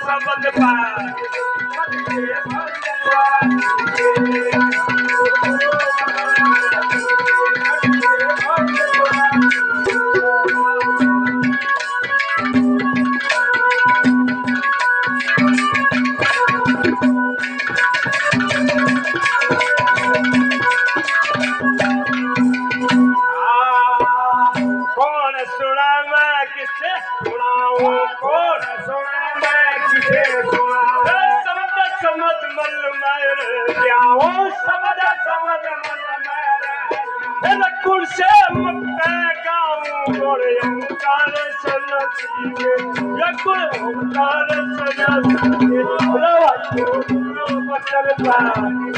सबद पार कौन सुना मैं किसे सुनाऊं कौन सुना मैं किसे सुनाऊं समझ समझ मल मेरे जाऊं समझ समझ मल मेरे लकुर से मक्ते गाऊं गोरे ओंकार सनसीगे लकुर ओंकार सनसीगे लवाई गुरु बचन पानी